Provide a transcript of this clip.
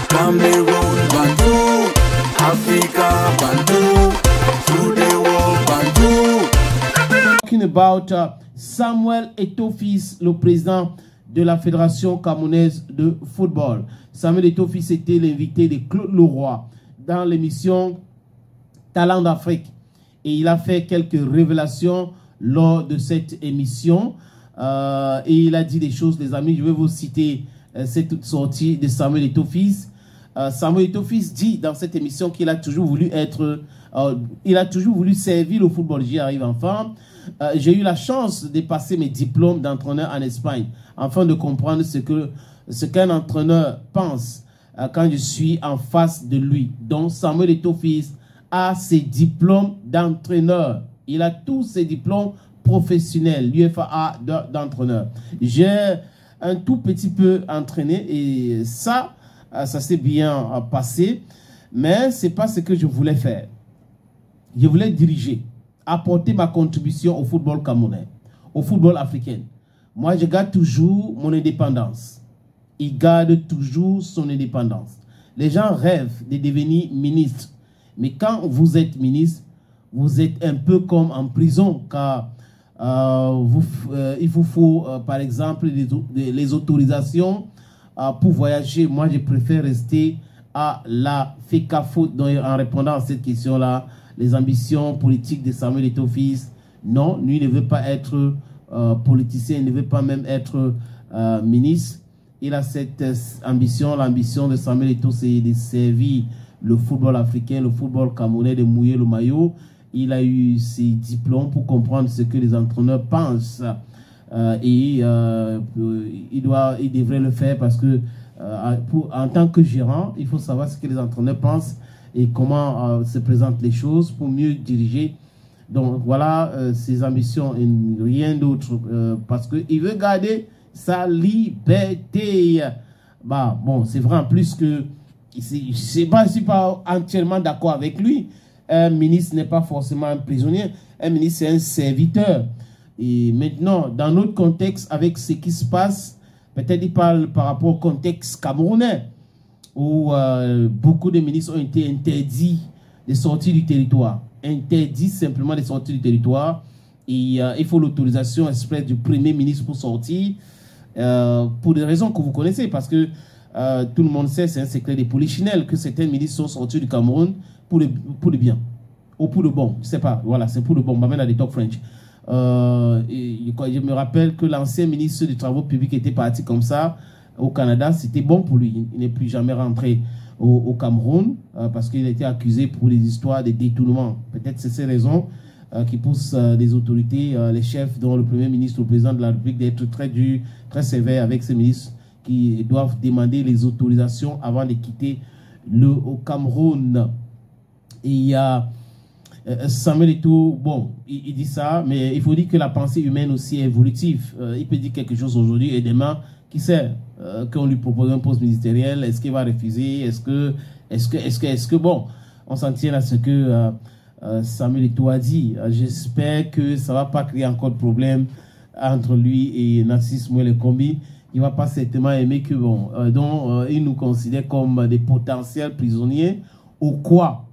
Cameroon, Bandou, Africa, Bandou, through the world, Bandou. Talking about Samuel Eto'o-Fils, le président de la Fédération camerounaise de football. Samuel Eto'o-Fils était l'invité de Claude Leroy dans l'émission Talent d'Afrique. Et il a fait quelques révélations lors de cette émission. Et il a dit des choses, les amis. Je vais vous citer cette sortie de Samuel Eto'o-Fils. Samuel Eto'o-Fils dit dans cette émission qu'il a toujours voulu être... il a toujours voulu servir le football. J'y arrive enfin. J'ai eu la chance de passer mes diplômes d'entraîneur en Espagne afin de comprendre ce qu'un entraîneur pense quand je suis en face de lui. Donc Samuel Eto'o-Fils a ses diplômes d'entraîneur. Il a tous ses diplômes professionnels, l'UFA d'entraîneur. J'ai un tout petit peu entraîné et ça s'est bien passé, mais c'est pas ce que je voulais faire. Je voulais diriger, apporter ma contribution au football camerounais, au football africain. Moi, je garde toujours mon indépendance. Il garde toujours son indépendance. Les gens rêvent de devenir ministre. Mais quand vous êtes ministre, vous êtes un peu comme en prison, car il vous faut, par exemple, les autorisations pour voyager. Moi, je préfère rester à la FECAFOOT. En répondant à cette question-là, les ambitions politiques de Samuel Eto'o-Fils, non, lui ne veut pas être politicien, il ne veut pas même être ministre. Il a cette ambition, l'ambition de Samuel Eto'o, c'est de servir le football africain, le football camerounais, de mouiller le maillot. Il a eu ses diplômes pour comprendre ce que les entraîneurs pensent. Il devrait le faire parce que en tant que gérant, il faut savoir ce que les entraîneurs pensent et comment se présentent les choses pour mieux diriger. Donc voilà ses ambitions et rien d'autre parce qu'il veut garder sa liberté. Bah, bon, c'est vrai en plus que je ne suis pas entièrement d'accord avec lui. Un ministre n'est pas forcément un prisonnier. Un ministre, c'est un serviteur. Et maintenant, dans notre contexte, avec ce qui se passe, peut-être il parle par rapport au contexte camerounais, où beaucoup de ministres ont été interdits de sortir du territoire. Interdits simplement de sortir du territoire. Et il faut l'autorisation express du Premier ministre pour sortir, pour des raisons que vous connaissez, parce que tout le monde sait, c'est un secret de polichinelle, que certains ministres sont sortis du Cameroun pour le bien, ou pour le bon, je sais pas, voilà, c'est pour le bon, maintenant des talk French. Je me rappelle que l'ancien ministre des Travaux publics était parti comme ça au Canada, c'était bon pour lui, il n'est plus jamais rentré au Cameroun, parce qu'il a été accusé pour des histoires de détournement. Peut-être c'est ces raisons qui poussent les autorités, les chefs, dont le Premier ministre, le Président de la République, d'être très dur, très sévère avec ces ministres qui doivent demander les autorisations avant de quitter le Cameroun. Et il y a Samuel Eto'o, bon, il dit ça, mais il faut dire que la pensée humaine aussi est évolutive. Il peut dire quelque chose aujourd'hui et demain, qui sait, qu'on lui propose un poste ministériel, est-ce qu'il va refuser, est-ce que, bon, on s'en tient à ce que Samuel Eto'o a dit. J'espère que ça ne va pas créer encore de problème entre lui et Narcisse Mouele Kombi. Il ne va pas certainement aimer que, bon, il nous considère comme des potentiels prisonniers. Ou quoi?